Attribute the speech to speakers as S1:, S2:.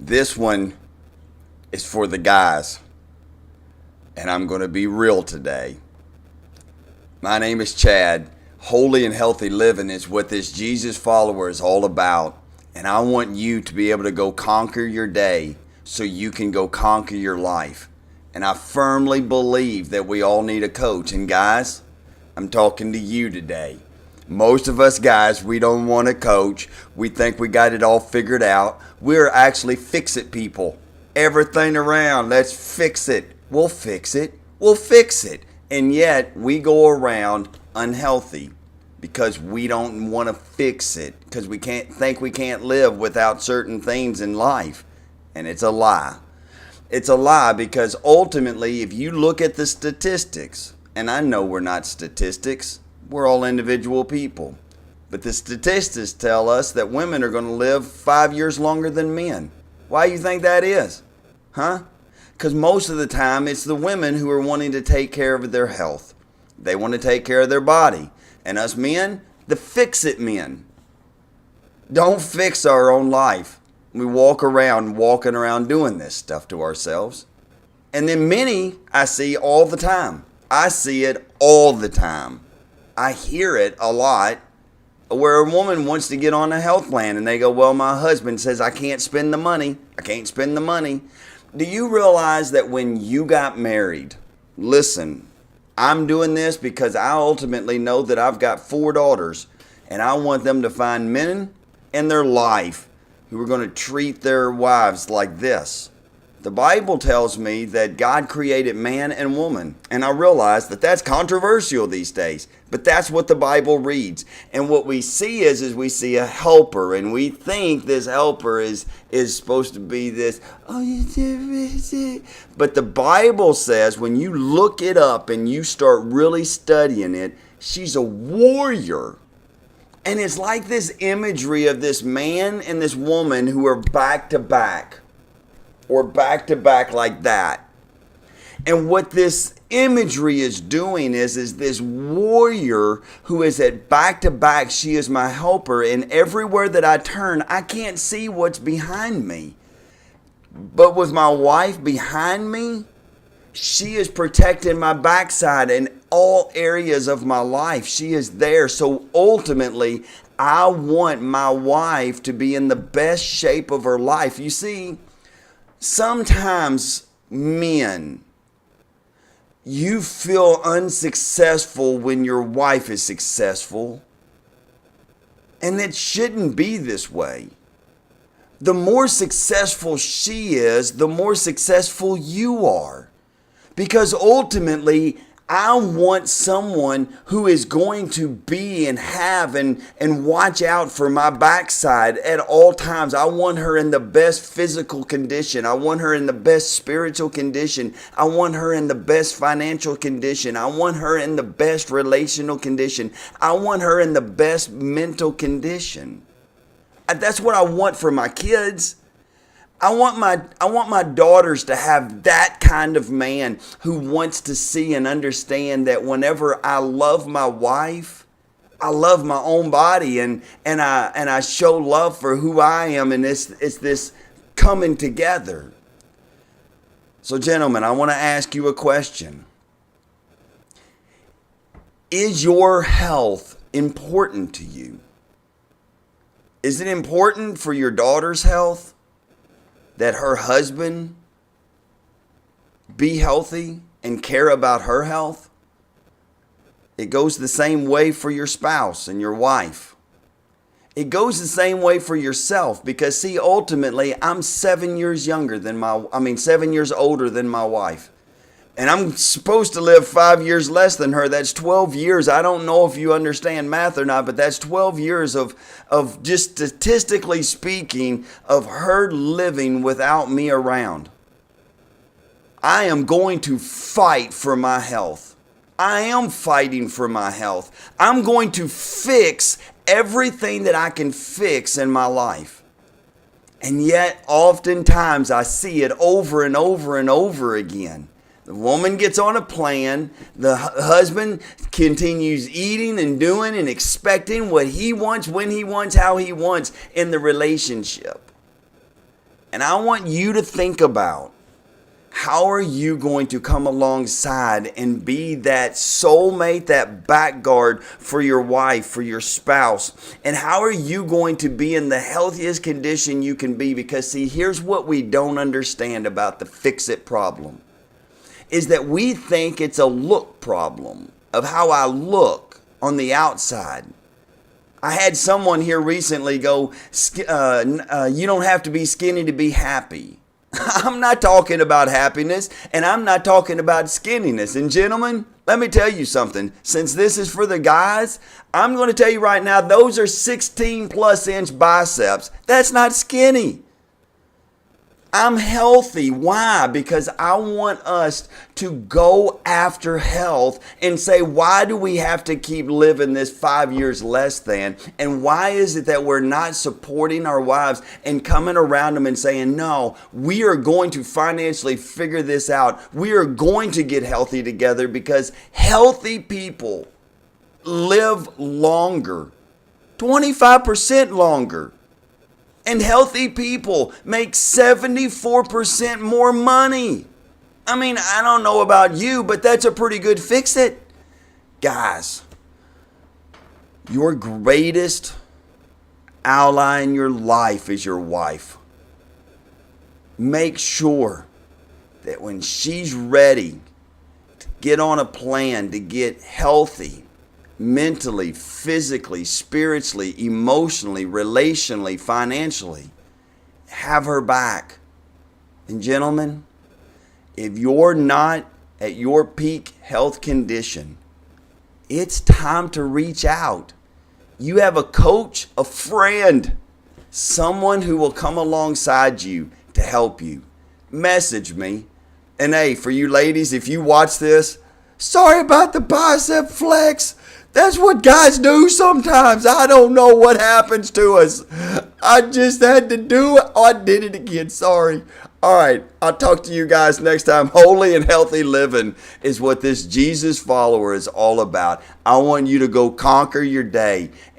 S1: This one is for the guys, and I'm going to be real today. My name is Chad. Holy and healthy living is what this Jesus follower is all about, and I want you to be able to go conquer your day so you can go conquer your life. And I firmly believe that we all need a coach, and guys, I'm talking to you today. Most of us guys, we don't want a coach. We think we got it all figured out. We're actually fix-it people. Everything around, let's fix it. We'll fix it. We'll fix it. And yet, we go around unhealthy because we don't want to fix it. Because we can't live without certain things in life. And it's a lie. It's a lie because ultimately, if you look at the statistics, and I know we're not statistics, we're all individual people. But the statistics tell us that women are going to live 5 years longer than men. Why do you think that is? Huh? Because most of the time it's the women who are wanting to take care of their health. They want to take care of their body. And us men, the fix-it men, don't fix our own life. We walking around doing this stuff to ourselves. And then many I see all the time. I see it all the time. I hear it a lot where a woman wants to get on a health plan and they go, well, my husband says I can't spend the money. I can't spend the money. Do you realize that when you got married, listen, I'm doing this because I ultimately know that I've got 4 daughters and I want them to find men in their life who are going to treat their wives like this. The Bible tells me that God created man and woman, and I realize that that's controversial these days, but that's what the Bible reads. And what we see is we see a helper, and we think this helper is supposed to be this, but the Bible says when you look it up and you start really studying it, she's a warrior. And it's like this imagery of this man and this woman who are back to back. Or back to back like that. And what this imagery is doing is this warrior who is at back to back, she is my helper, and everywhere that I turn, I can't see what's behind me. But with my wife behind me, she is protecting my backside in all areas of my life. She is there. So ultimately, I want my wife to be in the best shape of her life. You see, sometimes men, you feel unsuccessful when your wife is successful. And it shouldn't be this way. The more successful she is, the more successful you are. Because ultimately, I want someone who is going to be and have and watch out for my backside at all times. I want her in the best physical condition. I want her in the best spiritual condition. I want her in the best financial condition. I want her in the best relational condition. I want her in the best mental condition. That's what I want for my kids. I want my daughters to have that kind of man who wants to see and understand that whenever I love my wife, I love my own body and I show love for who I am, and it's this coming together. So gentlemen, I want to ask you a question. Is your health important to you? Is it important for your daughter's health that her husband be healthy and care about her health? It goes the same way for your spouse and your wife. It goes the same way for yourself because, see, ultimately, I'm 7 years older than my wife. And I'm supposed to live 5 years less than her. That's 12 years. I don't know if you understand math or not, but that's 12 years of just statistically speaking, of her living without me around. I am going to fight for my health. I am fighting for my health. I'm going to fix everything that I can fix in my life. And yet, oftentimes, I see it over and over and over again. The woman gets on a plan. The husband continues eating and doing and expecting what he wants, when he wants, how he wants in the relationship. And I want you to think about, how are you going to come alongside and be that soulmate, that back guard for your wife, for your spouse? And how are you going to be in the healthiest condition you can be? Because see, here's what we don't understand about the fix-it problem, is that we think it's a look problem of how I look on the outside. I had someone here recently go, you don't have to be skinny to be happy. I'm not talking about happiness, and I'm not talking about skinniness. And gentlemen, let me tell you something. Since this is for the guys, I'm going to tell you right now, those are 16 plus inch biceps. That's not skinny. I'm healthy. Why? Because I want us to go after health and say, why do we have to keep living this 5 years less than? And why is it that we're not supporting our wives and coming around them and saying, no, we are going to financially figure this out. We are going to get healthy together, because healthy people live longer, 25% longer. And healthy people make 74% more money. I mean, I don't know about you, but that's a pretty good fix-it. Guys, your greatest ally in your life is your wife. Make sure that when she's ready to get on a plan to get healthy, mentally, physically, spiritually, emotionally, relationally, financially, have her back. And gentlemen, if you're not at your peak health condition, it's time to reach out. You have a coach, a friend, someone who will come alongside you to help you. Message me. And hey, for you ladies, if you watch this, sorry about the bicep flex. That's what guys do sometimes. I don't know what happens to us. I just had to do it. Oh, I did it again. Sorry. All right. I'll talk to you guys next time. Holy and healthy living is what this Jesus follower is all about. I want you to go conquer your day and